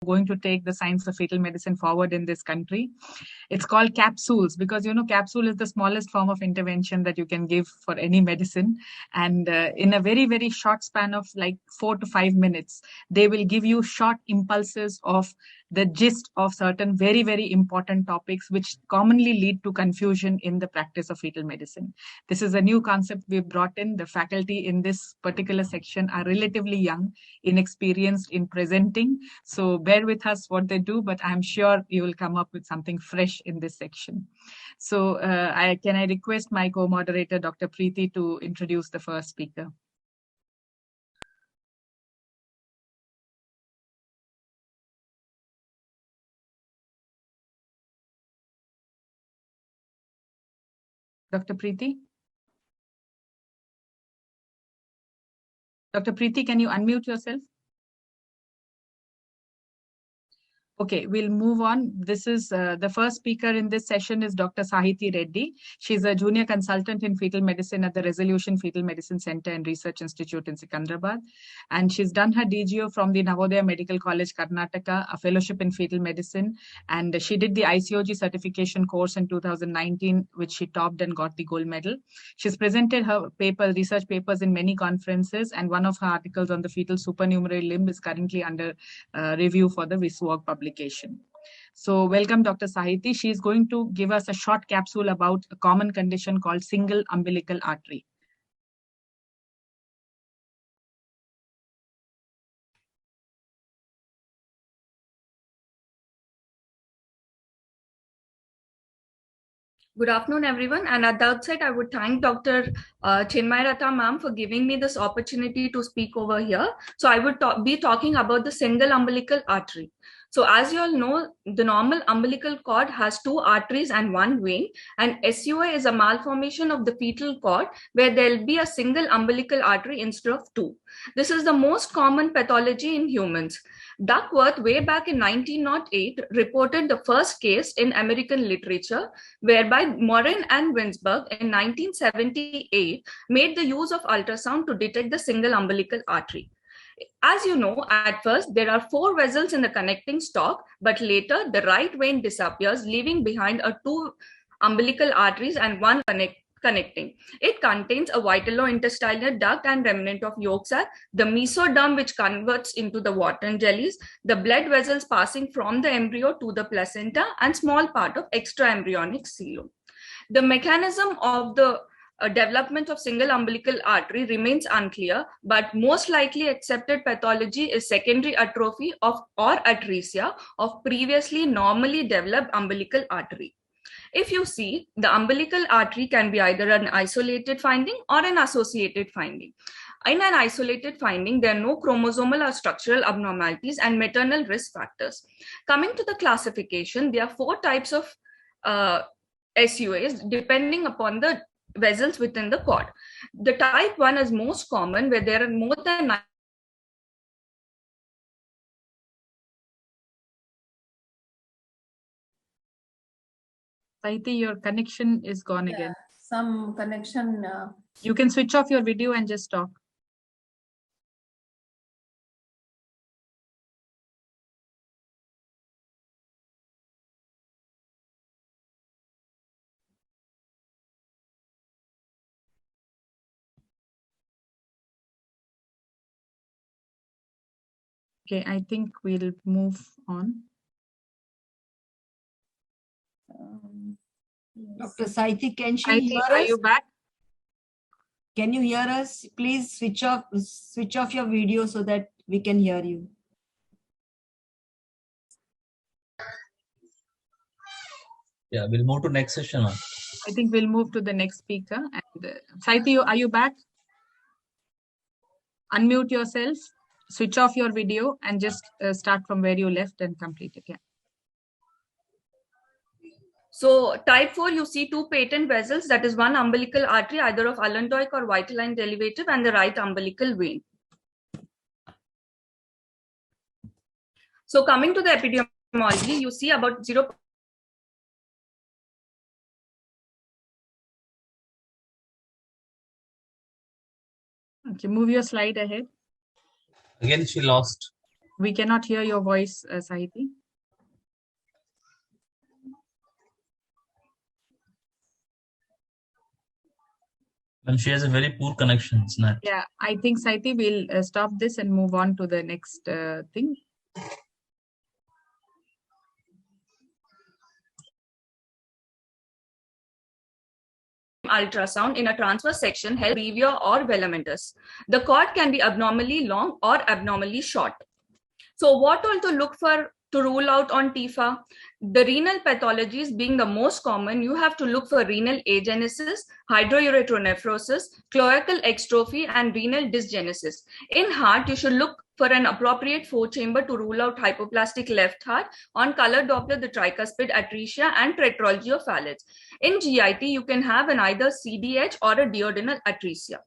going to take the science of fetal medicine forward in this country. It's called capsules because, capsule is the smallest form of intervention that you can give for any medicine. And in a very, very short span of like 4 to 5 minutes, they will give you short impulses of the gist of certain very, very important topics, which commonly lead to confusion in the practice of fetal medicine. This is a new concept we've brought in. The faculty in this particular section are relatively young, inexperienced in presenting. So bear with us what they do, but I'm sure you will come up with something fresh in this section. So can I request my co-moderator, Dr. Preeti, to introduce the first speaker? Dr. Preeti? Dr. Preeti, can you unmute yourself? Okay, we'll move on. This is the first speaker in this session is Dr. Sahiti Reddy. She's a junior consultant in fetal medicine at the Resolution Fetal Medicine Center and Research Institute in Secunderabad. And she's done her DGO from the Navodaya Medical College, Karnataka, a fellowship in fetal medicine. And she did the ICOG certification course in 2019, which she topped and got the gold medal. She's presented her research papers in many conferences, and one of her articles on the fetal supernumerary limb is currently under review for the WISWOG publication. So welcome, Dr. Sahiti. She is going to give us a short capsule about a common condition called single umbilical artery. Good afternoon, everyone. And at the outset, I would thank Dr. Chinmayratha ma'am for giving me this opportunity to speak over here. So I would be talking about the single umbilical artery. So as you all know, the normal umbilical cord has 2 arteries and 1 vein, and SUA is a malformation of the fetal cord where there will be a single umbilical artery instead of 2. This is the most common pathology in humans. Duckworth, way back in 1908, reported the first case in American literature, whereby Morin and Winsberg in 1978 made the use of ultrasound to detect the single umbilical artery. As you know, at first, there are 4 vessels in the connecting stalk, but later the right vein disappears, leaving behind 2 umbilical arteries and 1 connecting. It contains a vitalointestinal duct and remnant of yolk sac, the mesoderm which converts into the Wharton jellies, the blood vessels passing from the embryo to the placenta, and small part of extraembryonic coelom. The mechanism of the development of single umbilical artery remains unclear, but most likely accepted pathology is secondary atrophy or atresia of previously normally developed umbilical artery. If you see, the umbilical artery can be either an isolated finding or an associated finding. In an isolated finding, there are no chromosomal or structural abnormalities and maternal risk factors. Coming to the classification, there are 4 types of SUAs depending upon the vessels within the cord. The type 1 is most common, where there are more than Sahiti, your connection is gone again. Some connection. You can switch off your video and just talk. Okay, I think we'll move on. Dr. Sahiti, can she hear us? Are you back? Can you hear us? Please switch off your video so that we can hear you. Yeah, we'll move to next session. I think we'll move to the next speaker. And Sahiti, are you back? Unmute yourself, switch off your video, and just start from where you left and complete it. Yeah. So type 4, you see 2 patent vessels, that is 1 umbilical artery, either of Allentoic or Vitaline derivative, and the right umbilical vein. So coming to the epidemiology, you see about 0. Okay, move your slide ahead. Again, she lost. We cannot hear your voice, Sahiti. And she has a very poor connection, Snap. Yeah, I think Sahiti will stop this and move on to the next thing. Ultrasound in a transverse section held brevier or velamentous. The cord can be abnormally long or abnormally short. So what all to look for to rule out on TIFA? The renal pathologies being the most common, you have to look for renal agenesis, hydrouretronephrosis, cloacal extrophy, and renal dysgenesis. In heart, you should look for an appropriate four-chamber to rule out hypoplastic left heart. On color Doppler, the tricuspid atresia and tetralogy of Fallot. In GIT, you can have an either CDH or a duodenal atresia.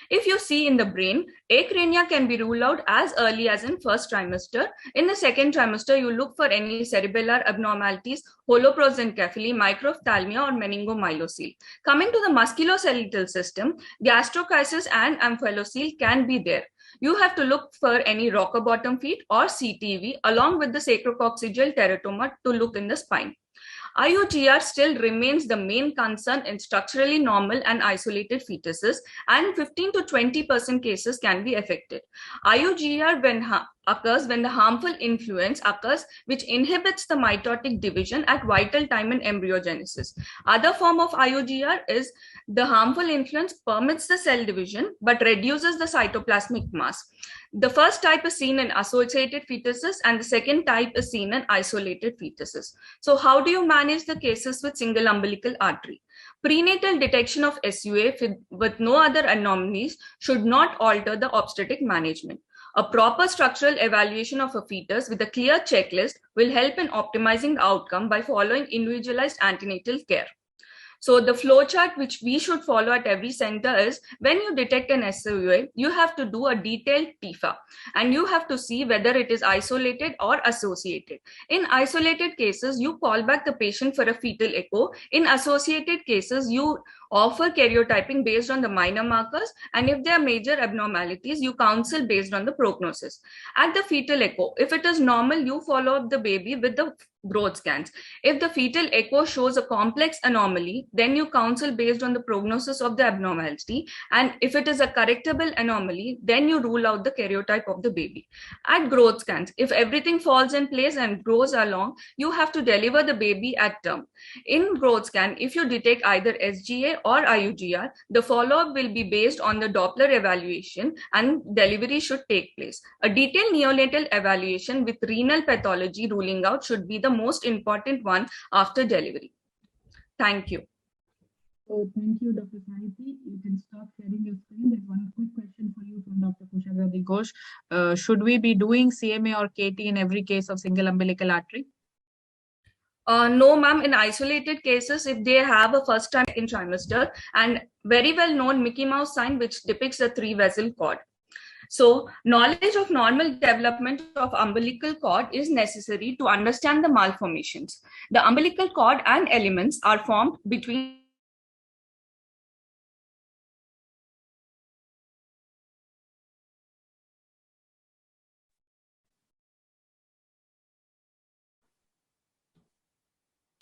If you see in the brain, acrania can be ruled out as early as in first trimester. In the second trimester, you look for any cerebellar abnormalities, holoprosencephaly, microphthalmia, or meningomyelocele. Coming to the musculoskeletal system, gastrochisis and omphalocele can be there. You have to look for any rocker bottom feet or CTV along with the sacrococcygeal teratoma to look in the spine. IUGR still remains the main concern in structurally normal and isolated fetuses, and 15 to 20% cases can be affected. IUGR occurs when the harmful influence occurs which inhibits the mitotic division at vital time in embryogenesis. Other form of IUGR is the harmful influence permits the cell division but reduces the cytoplasmic mass. The first type is seen in associated fetuses and the second type is seen in isolated fetuses. So how do you manage the cases with single umbilical artery? Prenatal detection of SUA with no other anomalies should not alter the obstetric management. A proper structural evaluation of a fetus with a clear checklist will help in optimizing the outcome by following individualized antenatal care. So the flowchart which we should follow at every center is when you detect an SUA, you have to do a detailed TIFA and you have to see whether it is isolated or associated. In isolated cases, you call back the patient for a fetal echo. In associated cases, you offer karyotyping based on the minor markers, and if there are major abnormalities, you counsel based on the prognosis. At the fetal echo, if it is normal, you follow up the baby with the growth scans. If the fetal echo shows a complex anomaly, then you counsel based on the prognosis of the abnormality, and if it is a correctable anomaly, then you rule out the karyotype of the baby. At growth scans, if everything falls in place and grows along, you have to deliver the baby at term. In growth scan, if you detect either SGA or IUGR, the follow-up will be based on the Doppler evaluation and delivery should take place. A detailed neonatal evaluation with renal pathology ruling out should be the most important one after delivery. Thank you. So thank you, Dr. Sahiti. You can stop sharing your screen. There's one quick question for you from Dr. Kushagrati Ghosh. Should we be doing CMA or KT in every case of single umbilical artery? No, ma'am. In isolated cases, if they have a first time in trimester and very well known Mickey Mouse sign which depicts a 3-vessel cord. So knowledge of normal development of umbilical cord is necessary to understand the malformations. The umbilical cord and elements are formed between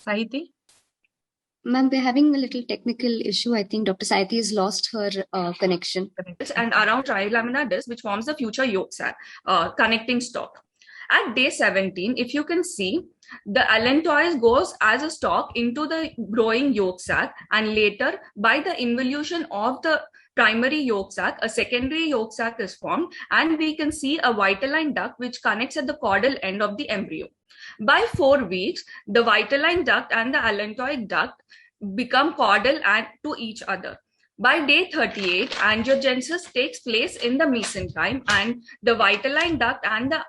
Sahiti? Ma'am, we're having a little technical issue. I think Dr. Sahiti has lost her connection. and around trilaminar disc, which forms the future yolk sac, connecting stalk. At day 17, if you can see, the allantois goes as a stalk into the growing yolk sac, and later by the involution of the primary yolk sac, a secondary yolk sac is formed, and we can see a vitelline duct which connects at the caudal end of the embryo. By 4 weeks, the vitelline duct and the allantoic duct become caudal and to each other. By day 38, angiogenesis takes place in the mesenchyme, and the vitelline duct and the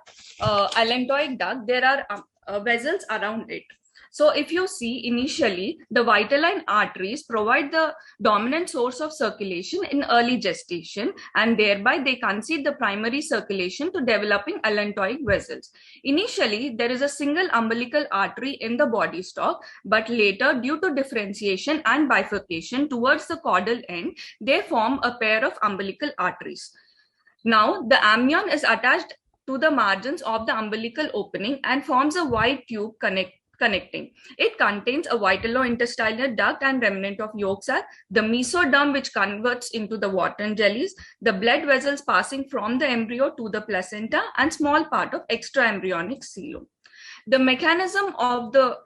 allantoic duct, there are vessels around it. So if you see initially, the vitelline arteries provide the dominant source of circulation in early gestation, and thereby they concede the primary circulation to developing allantoic vessels. Initially, there is a single umbilical artery in the body stalk, but later due to differentiation and bifurcation towards the caudal end, they form a pair of umbilical arteries. Now, the amnion is attached to the margins of the umbilical opening and forms a wide tube connecting. It contains a vitellointestinal duct and remnant of yolk sac, the mesoderm which converts into the Wharton jellies, the blood vessels passing from the embryo to the placenta, and small part of extraembryonic coelom. The mechanism of the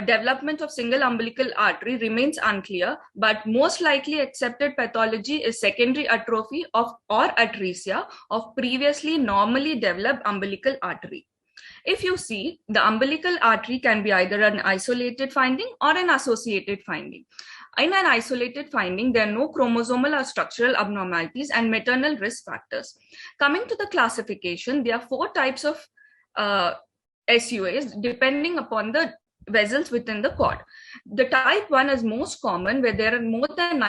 development of single umbilical artery remains unclear, but most likely accepted pathology is secondary atrophy of or atresia of previously normally developed umbilical artery. If you see, the umbilical artery can be either an isolated finding or an associated finding. In an isolated finding, there are no chromosomal or structural abnormalities and maternal risk factors. Coming to the classification, there are 4 types of SUAs depending upon the vessels within the cord. The type 1 is most common, where there are more than